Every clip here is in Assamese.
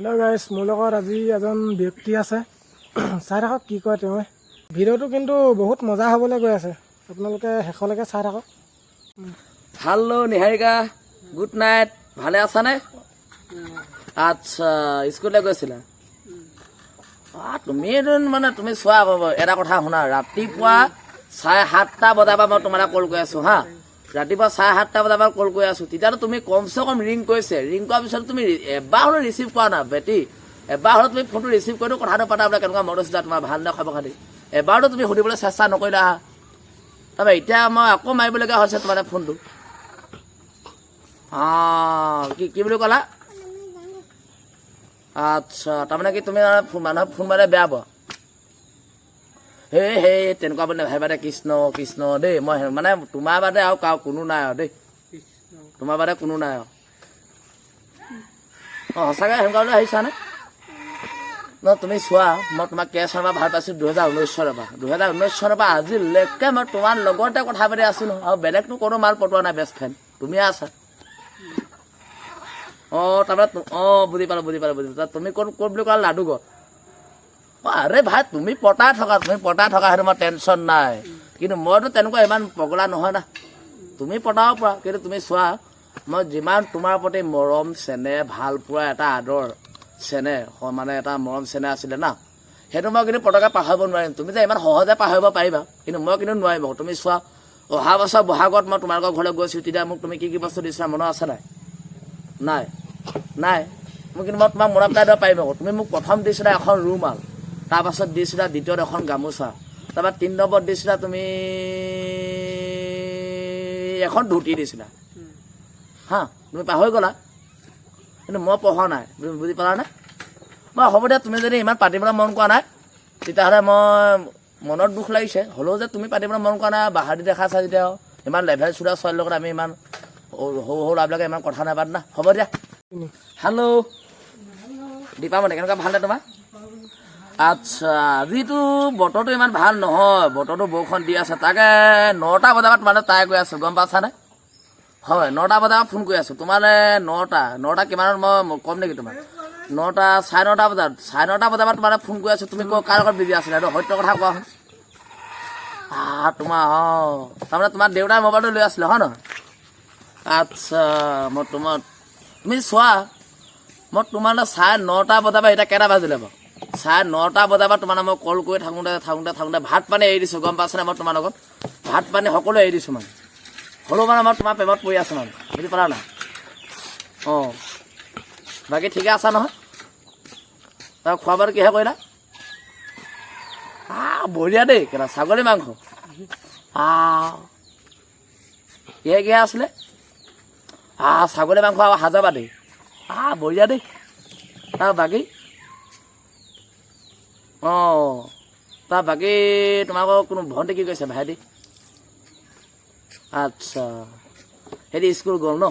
হেল্ল' গাইছ, মোৰ লগত আজি এজন ব্যক্তি আছে। চাই থাকক কি কয় তেওঁ। ভিডিঅ'টো কিন্তু বহুত মজা হ'বলৈ গৈ আছে, আপোনালোকে শেষলৈকে চাই থাকক। Hello' Niharika, good night. ভালে আছানে? আচ্ছা, স্কুললৈ গৈছিলা? তুমি তুমি চোৱা, এটা কথা শুনা। ৰাতিপুৱা 7:30 বজাৰ পৰা মই তোমালৈ কল কৰি আছো হা। ৰাতিপুৱা 7:30 বজাৰ পৰা কল কৰি আছো, তেতিয়াতো তুমি কমচে কম ৰিং কৰিছে। ৰিং কৰাৰ পিছত তুমি এবাৰ হ'লেও ৰিচিভ কৰা না বেটি। এবাৰ হ'লেও তুমি ফোনটো ৰিচিভ কৰিও কথাটো পাতা বোলে কেনেকুৱা মনত আছিলে, তোমাৰ ভাল নে খবৰ খাতি। এবাৰতো তুমি সুধিবলৈ চেষ্টা নকৰিলা হা। তাৰপৰা এতিয়া মই আকৌ মাৰিবলগীয়া হৈছে তোমাৰ ফোনটো। কি বুলি ক'লা? আচ্ছা, তাৰমানে কি তুমি মানুহক ফোন মাৰিলে বেয়া পোৱা? সেই তেনেকুৱা বুলি নাভাবিবা দে। কৃষ্ণ কৃষ্ণ দেই। মই মানে তোমাৰ বাদে আৰু কোনো নাই আৰু দেই, তোমাৰ বাদে কোনো নাই আৰু। সঁচাকৈ সেনেকুৱা বুলি ভাবিছানে? তুমি চোৱা, মই তোমাক কেই চনৰ পৰা ভাল পাইছোঁ? 2019 চনৰ পৰা। 2019 চনৰ পৰা আজিলৈকে মই তোমাৰ লগতে কথা পাতি আছো নহয়, আৰু বেলেগতো কোনো মাল পটোৱা নাই। বেষ্ট ফ্ৰেণ্ড তুমিয়ে আছা। তাৰপৰা বুজি পালো। তুমি ক'ত বুলি ক'লা? লাডুগড়। আৰে ভাই, তুমি পতাই থকা সেইটো মই টেনশ্যন নাই, কিন্তু মইতো তেনেকুৱা ইমান পগলা নহয় না। তুমি পতাব পৰা, কিন্তু তুমি চোৱা, মই যিমান তোমাৰ প্ৰতি মৰম চেনেহ ভাল পোৱা এটা আদৰ চেনেহ, মানে এটা মৰম চেনেহ আছিলে না, সেইটো মই কিন্তু পতকে পাহৰিব নোৱাৰিম। তুমি যে ইমান সহজে পাহৰিব পাৰিবা, কিন্তু মই কিন্তু নোৱাৰিম। তুমি চোৱা, অহা বছৰ বহাগত মই তোমালোকৰ ঘৰলৈ গৈছোঁ, তেতিয়া মোক তুমি কি বস্তু দিছিলা মনত আছে নাই? নাই। মোক কিন্তু মই তোমাক মনত পেলাই দিব পাৰিম আকৌ। তুমি মোক প্ৰথম দিছিলা এখন ৰুমাল, তাৰপাছত দিছিলা দ্বিতীয়ত এখন গামোচা, তাৰপৰা 3 নম্বৰত দিছিলা তুমি এখন ধুতি দিছিলা হা। তুমি পাহৰি গ'লা, কিন্তু মই পঢ়া নাই। তুমি বুজি পালানে? মই হ'ব দিয়া, তুমি যদি ইমান পাতিবলৈ মন কৰা নাই, তেতিয়াহ'লে মই মনত দুখ লাগিছে। হ'লেও যে তুমি পাতিবলৈ মন কৰা নাই, বাহাদুৰি দেখাইছা যেতিয়া, ইমান লেভেল চোৱা ছোৱালীৰ লগত আমি ইমান সৰু ল'ৰাবিলাকে ইমান কথা নাপাতো না। হ'ব দিয়া। হেল্ল' দীপামণি, কেনেকুৱা ভালনে তোমাৰ? আচ্ছা, আজিতো বতৰটো ইমান ভাল নহয়, বতৰটো বৰষুণ দি আছে। তাকে 9টা বজাৰ পৰা তোমালৈ ট্ৰাই কৰি আছোঁ, গম পাইছানে? হয়, 9টা বজাৰ পৰা ফোন কৰি আছোঁ তোমালৈ। 9টা কিমানত মই ক'ম নেকি তোমাক? 9টা, 9:30 বজাত, 9:30 বজাৰ পৰা তোমালৈ ফোন কৰি আছোঁ। তুমি কাৰ লগত বিজি আছিলা? এইটো সত্য কথা কোৱা শুন। তাৰমানে তোমাৰ দেউতাই মোবাইলটো লৈ আছিলে হয় নহয়? আচ্ছা, তুমি চোৱা, মই তোমালৈ 9:30 বজাৰ পৰা, এতিয়া কেইটা বাজিলে বাৰু? 9:30 বজাৰ পৰা তোমালৈ মই কল কৰি থাকোঁতে ভাত পানী এৰি দিছোঁ, গম পাইছানে? মই তোমাৰ লগত ভাত পানী সকলো এৰি দিছোঁ মানে। হ'লেও মানে মই তোমাৰ প্ৰেমত পৰি আছোঁ মানে, বুজি পালা নাই? বাকী ঠিকে আছা নহয়? তাৰ খোৱা বোৱাটো কিহে কৰিলা? বঢ়িয়া দেই। কেলা ছাগলী মাংস কিহে আছিলে? ছাগলী মাংস আৰু হাজাৰবাদী। বঢ়িয়া দেই। তাৰ বাকী তাৰ বাকী তোমালোকৰ কোনো ভণ্টি কি কৈছে? ভাইটি? আচ্ছা, সিহঁতি স্কুল গ'ল ন?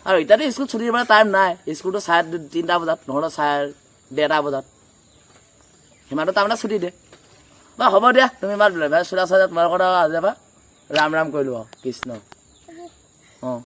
আৰু এতিয়াতো স্কুল ছুটি দিবলৈ টাইম নাই। স্কুলটো 3:30 বজাত, নহ'লে 1:30 বজাত, সিমানটো তাৰমানে ছুটি দিয়ে। হ'ব দিয়া, তুমি ইমান লেভেল চোলা তোমালোকৰ আজিৰ পৰা ৰাম কৰিলোঁ আৰু কৃষ্ণ।